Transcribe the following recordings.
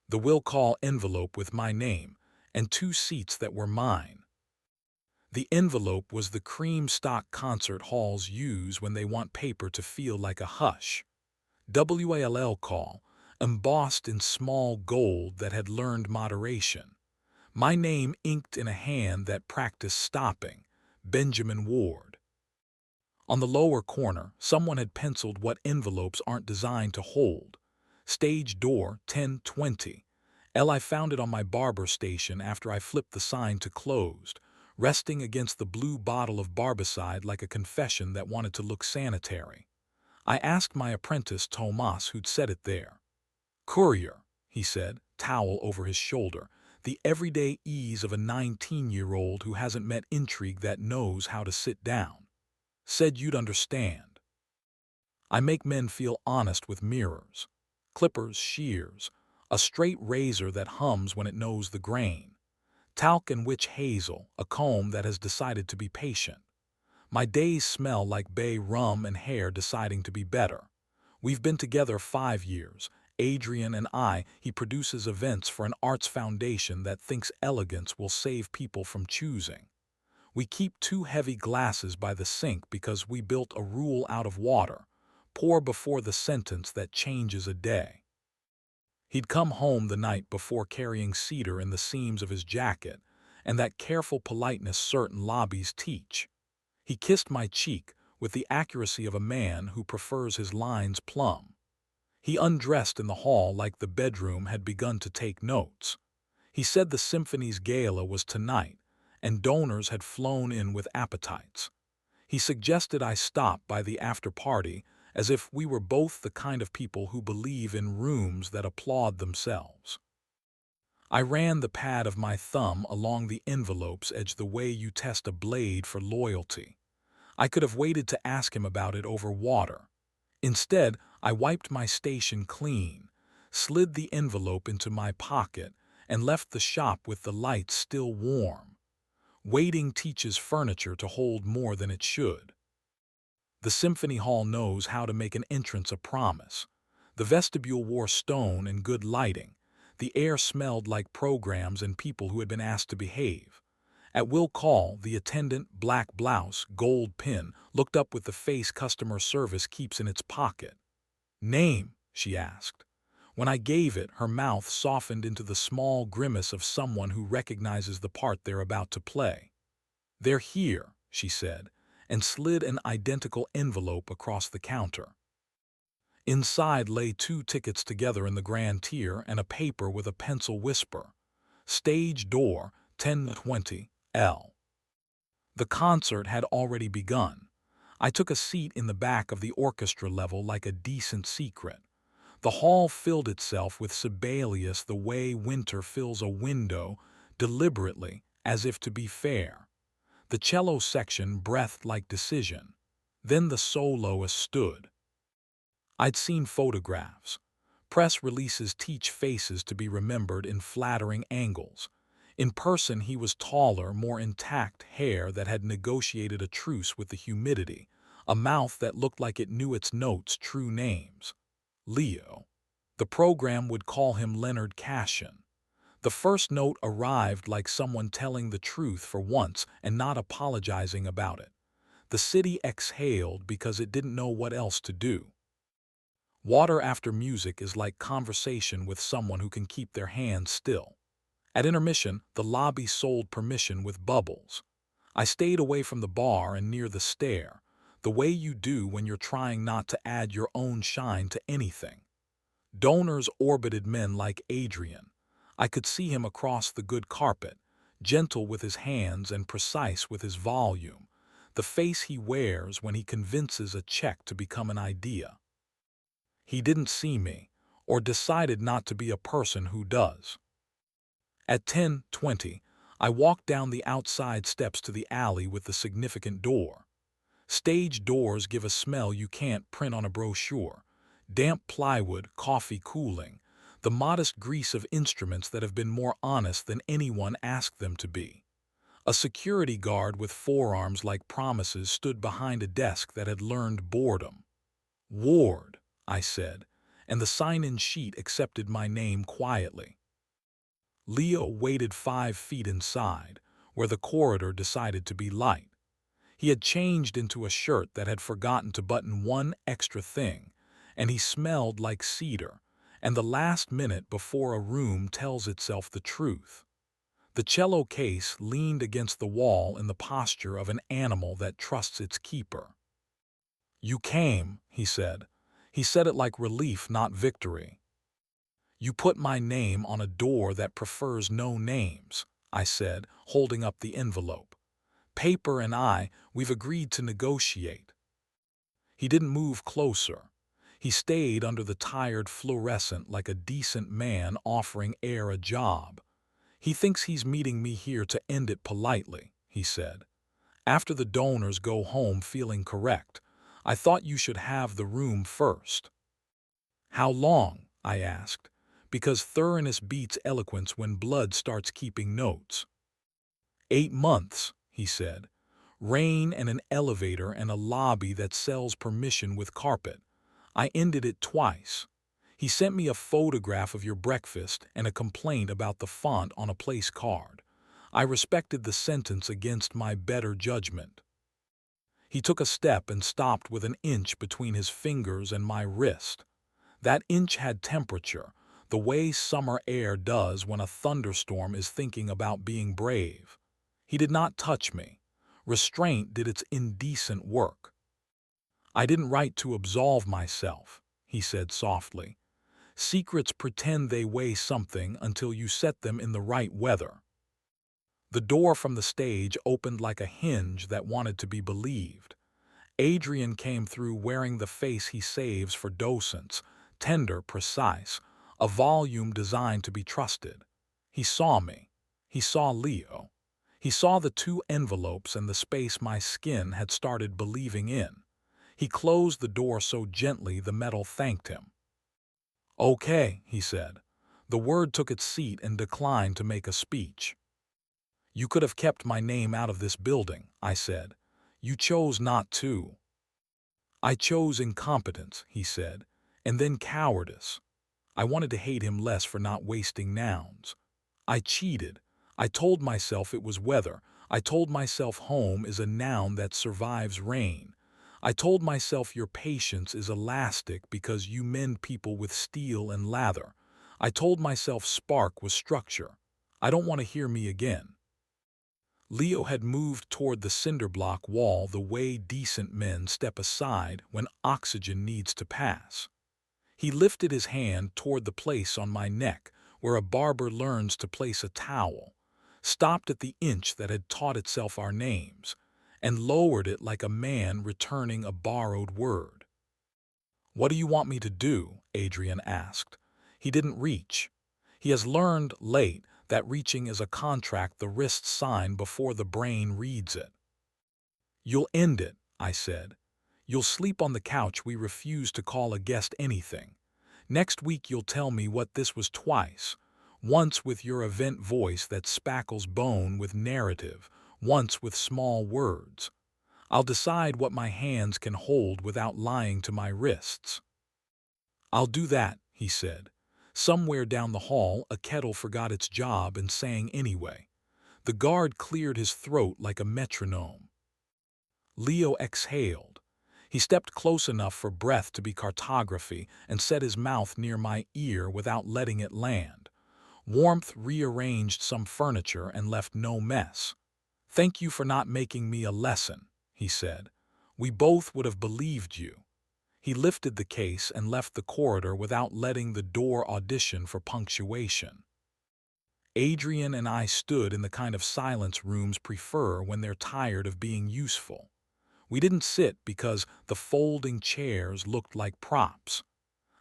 the will call envelope with my name, and 2 seats that were mine. The envelope was the cream stock concert halls use when they want paper to feel like a hush. WALL call, embossed in small gold that had learned moderation. My name inked in a hand that practiced stopping, Benjamin Ward. On the lower corner, someone had penciled what envelopes aren't designed to hold. Stage door 1020. I found it on my barber station after I flipped the sign to closed, resting against the blue bottle of barbicide like a confession that wanted to look sanitary. I asked my apprentice Tomas who'd set it there. Courier, he said, towel over his shoulder, the everyday ease of a 19-year-old who hasn't met intrigue that knows how to sit down. Said you'd understand. I make men feel honest with mirrors. Clippers, shears, a straight razor that hums when it knows the grain. Talc and witch hazel, a comb that has decided to be patient. My days smell like bay rum and hair deciding to be better. We've been together 5 years. Adrian and I, he produces events for an arts foundation that thinks elegance will save people from choosing. We keep 2 heavy glasses by the sink because we built a rule out of water. Pour before the sentence that changes a day. He'd come home the night before carrying cedar in the seams of his jacket, and that careful politeness certain lobbies teach. He kissed my cheek with the accuracy of a man who prefers his lines plumb. He undressed in the hall like the bedroom had begun to take notes. He said the symphony's gala was tonight, and donors had flown in with appetites. He suggested I stop by the after-party as if we were both the kind of people who believe in rooms that applaud themselves. I ran the pad of my thumb along the envelope's edge the way you test a blade for loyalty. I could have waited to ask him about it over water. Instead, I wiped my station clean, slid the envelope into my pocket, and left the shop with the lights still warm. Waiting teaches furniture to hold more than it should. The symphony hall knows how to make an entrance a promise. The vestibule wore stone and good lighting. The air smelled like programs and people who had been asked to behave. At will call, the attendant, black blouse, gold pin, looked up with the face customer service keeps in its pocket. Name, she asked. When I gave it, her mouth softened into the small grimace of someone who recognizes the part they're about to play. They're here, she said, and slid an identical envelope across the counter. Inside lay 2 tickets together in the grand tier and a paper with a pencil whisper. Stage door, 1020, L. The concert had already begun. I took a seat in the back of the orchestra level like a decent secret. The hall filled itself with Sibelius the way winter fills a window, deliberately, as if to be fair. The cello section breathed like decision. Then the soloist stood. I'd seen photographs. Press releases teach faces to be remembered in flattering angles. In person he was taller, more intact hair that had negotiated a truce with the humidity, a mouth that looked like it knew its notes' true names. Leo. The program would call him Leonard Cashin. The first note arrived like someone telling the truth for once and not apologizing about it. The city exhaled because it didn't know what else to do. Water after music is like conversation with someone who can keep their hands still. At intermission, the lobby sold permission with bubbles. I stayed away from the bar and near the stair, the way you do when you're trying not to add your own shine to anything. Donors orbited men like Adrian. I could see him across the good carpet, gentle with his hands and precise with his volume, the face he wears when he convinces a check to become an idea. He didn't see me, or decided not to be a person who does. At 10:20, I walked down the outside steps to the alley with the significant door. Stage doors give a smell you can't print on a brochure. Damp plywood, coffee cooling, the modest grease of instruments that have been more honest than anyone asked them to be. A security guard with forearms like promises stood behind a desk that had learned boredom. Ward, I said, and the sign-in sheet accepted my name quietly. Leo waited 5 feet inside, where the corridor decided to be light. He had changed into a shirt that had forgotten to button one extra thing, and he smelled like cedar, and the last minute before a room tells itself the truth. The cello case leaned against the wall in the posture of an animal that trusts its keeper. "You came," he said. He said it like relief, not victory. "You put my name on a door that prefers no names," I said, holding up the envelope. "Paper and we've agreed to negotiate." He didn't move closer. He stayed under the tired fluorescent like a decent man offering heir a job. "He thinks he's meeting me here to end it politely," he said. "After the donors go home feeling correct. I thought you should have the room first." "How long?" I asked, because thoroughness beats eloquence when blood starts keeping notes. 8 months, he said. "Rain and an elevator and a lobby that sells permission with carpet. I ended it twice. He sent me a photograph of your breakfast and a complaint about the font on a place card. I respected the sentence against my better judgment." He took a step and stopped with an inch between his fingers and my wrist. That inch had temperature, the way summer air does when a thunderstorm is thinking about being brave. He did not touch me. Restraint did its indecent work. "I didn't write to absolve myself," he said softly. "Secrets pretend they weigh something until you set them in the right weather." The door from the stage opened like a hinge that wanted to be believed. Adrian came through wearing the face he saves for docents, tender, precise, a volume designed to be trusted. He saw me. He saw Leo. He saw the 2 envelopes and the space my skin had started believing in. He closed the door so gently the metal thanked him. "Okay," he said. The word took its seat and declined to make a speech. "You could have kept my name out of this building," I said. "You chose not to." "I chose incompetence," he said, "and then cowardice." I wanted to hate him less for not wasting nouns. I cheated. I told myself it was weather. I told myself home is a noun that survives rain. I told myself your patience is elastic because you mend people with steel and lather. I told myself spark was structure. I don't want to hear me again. Leo had moved toward the cinder block wall the way decent men step aside when oxygen needs to pass. He lifted his hand toward the place on my neck where a barber learns to place a towel, stopped at the inch that had taught itself our names, and lowered it like a man returning a borrowed word. "What do you want me to do?" Adrian asked. He didn't reach. He has learned, late, that reaching is a contract the wrists sign before the brain reads it. "You'll end it," I said. "You'll sleep on the couch we refuse to call a guest anything. Next week you'll tell me what this was twice. Once with your event voice that spackles bone with narrative, once with small words. I'll decide what my hands can hold without lying to my wrists." "I'll do that," he said. Somewhere down the hall a kettle forgot its job and sang anyway. The guard cleared his throat like a metronome. Leo exhaled. He stepped close enough for breath to be cartography and set his mouth near my ear without letting it land. Warmth rearranged some furniture and left no mess. "Thank you for not making me a lesson," he said. "We both would have believed you." He lifted the case and left the corridor without letting the door audition for punctuation. Adrian and I stood in the kind of silence rooms prefer when they're tired of being useful. We didn't sit because the folding chairs looked like props.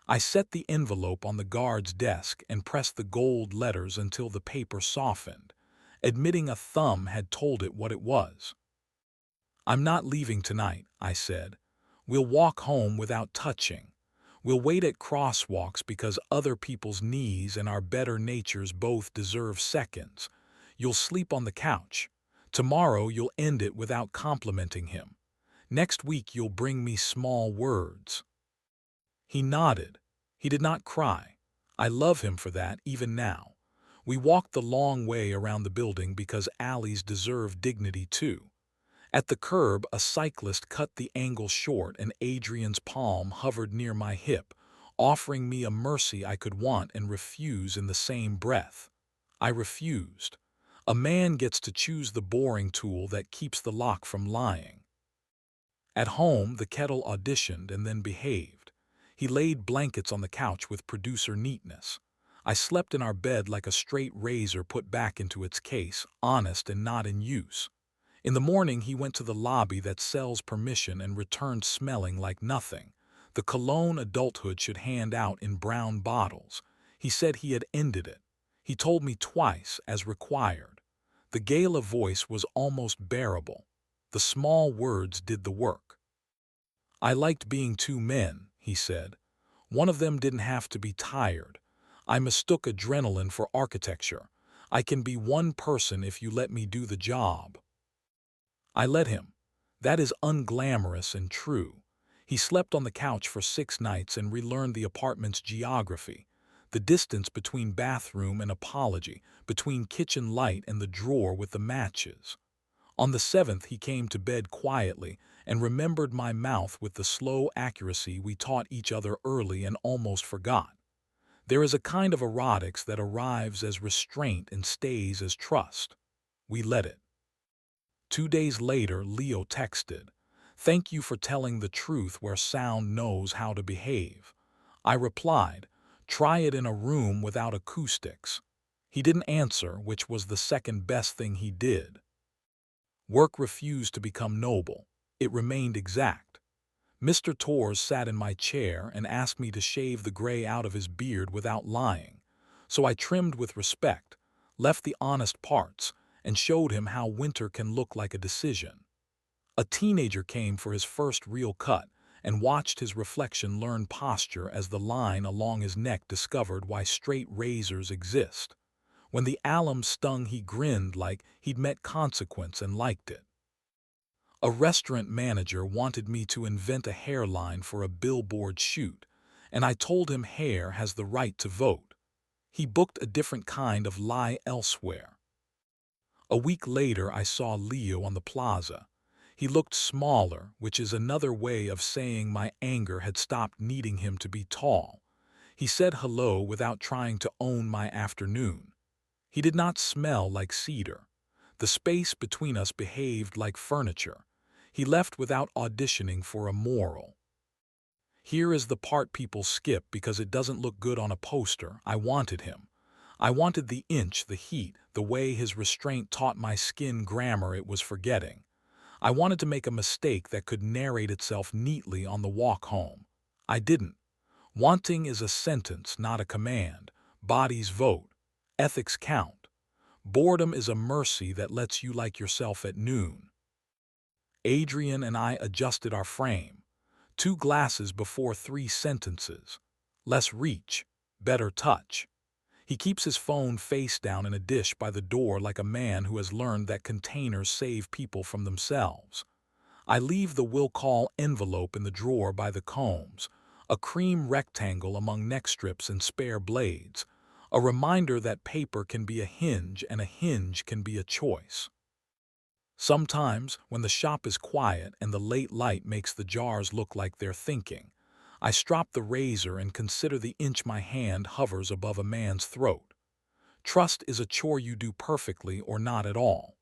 I set the envelope on the guard's desk and pressed the gold letters until the paper softened, admitting a thumb had told it what it was. "I'm not leaving tonight," I said. "We'll walk home without touching. We'll wait at crosswalks because other people's knees and our better natures both deserve seconds. You'll sleep on the couch. Tomorrow you'll end it without complimenting him. Next week you'll bring me small words." He nodded. He did not cry. I love him for that even now. We walked the long way around the building because alleys deserve dignity too. At the curb, a cyclist cut the angle short and Adrian's palm hovered near my hip, offering me a mercy I could want and refuse in the same breath. I refused. A man gets to choose the boring tool that keeps the lock from lying. At home, the kettle auditioned and then behaved. He laid blankets on the couch with producer neatness. I slept in our bed like a straight razor put back into its case, honest and not in use. In the morning, he went to the lobby that sells permission and returned smelling like nothing. The cologne adulthood should hand out in brown bottles. He said he had ended it. He told me twice, as required. The gala voice was almost bearable. The small words did the work. I liked being two men, he said. One of them didn't have to be tired. I mistook adrenaline for architecture. I can be one person if you let me do the job. I let him. That is unglamorous and true. He slept on the couch for 6 nights and relearned the apartment's geography, the distance between bathroom and apology, between kitchen light and the drawer with the matches. On the 7th, he came to bed quietly and remembered my mouth with the slow accuracy we taught each other early and almost forgot. There is a kind of erotics that arrives as restraint and stays as trust. We let it. 2 days later, Leo texted, "Thank you for telling the truth where sound knows how to behave." I replied, "Try it in a room without acoustics." He didn't answer, which was the second best thing he did. Work refused to become noble. It remained exact. Mr. Torres sat in my chair and asked me to shave the gray out of his beard without lying. So I trimmed with respect, left the honest parts, and showed him how winter can look like a decision. A teenager came for his first real cut and watched his reflection learn posture as the line along his neck discovered why straight razors exist. When the alum stung, he grinned like he'd met consequence and liked it. A restaurant manager wanted me to invent a hairline for a billboard shoot, and I told him hair has the right to vote. He booked a different kind of lie elsewhere. A week later, I saw Leo on the plaza. He looked smaller, which is another way of saying my anger had stopped needing him to be tall. He said hello without trying to own my afternoon. He did not smell like cedar. The space between us behaved like furniture. He left without auditioning for a moral. Here is the part people skip because it doesn't look good on a poster. I wanted him. I wanted the inch, the heat, the way his restraint taught my skin grammar it was forgetting. I wanted to make a mistake that could narrate itself neatly on the walk home. I didn't. Wanting is a sentence, not a command. Bodies vote. Ethics count. Boredom is a mercy that lets you like yourself at noon. Adrian and I adjusted our frame. 2 glasses before 3 sentences. Less reach, better touch. He keeps his phone face down in a dish by the door like a man who has learned that containers save people from themselves. I leave the will call envelope in the drawer by the combs, a cream rectangle among neck strips and spare blades, a reminder that paper can be a hinge and a hinge can be a choice. Sometimes, when the shop is quiet and the late light makes the jars look like they're thinking, I strop the razor and consider the inch my hand hovers above a man's throat. Trust is a chore you do perfectly or not at all.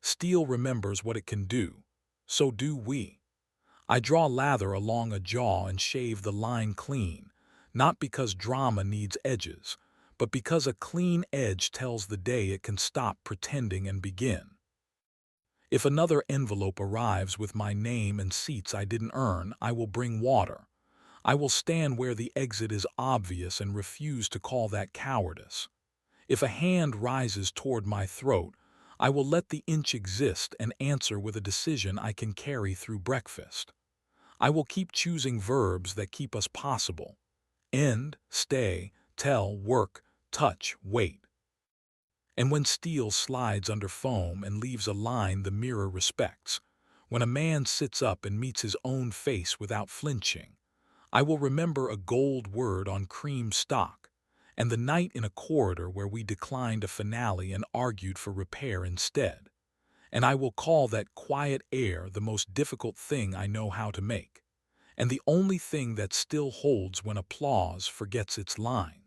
Steel remembers what it can do. So do we. I draw lather along a jaw and shave the line clean, not because drama needs edges, but because a clean edge tells the day it can stop pretending and begin. If another envelope arrives with my name and seats I didn't earn, I will bring water. I will stand where the exit is obvious and refuse to call that cowardice. If a hand rises toward my throat, I will let the inch exist and answer with a decision I can carry through breakfast. I will keep choosing verbs that keep us possible. End, stay, tell, work, touch, wait. And when steel slides under foam and leaves a line the mirror respects, when a man sits up and meets his own face without flinching, I will remember a gold word on cream stock, and the night in a corridor where we declined a finale and argued for repair instead. And I will call that quiet air the most difficult thing I know how to make, and the only thing that still holds when applause forgets its lines.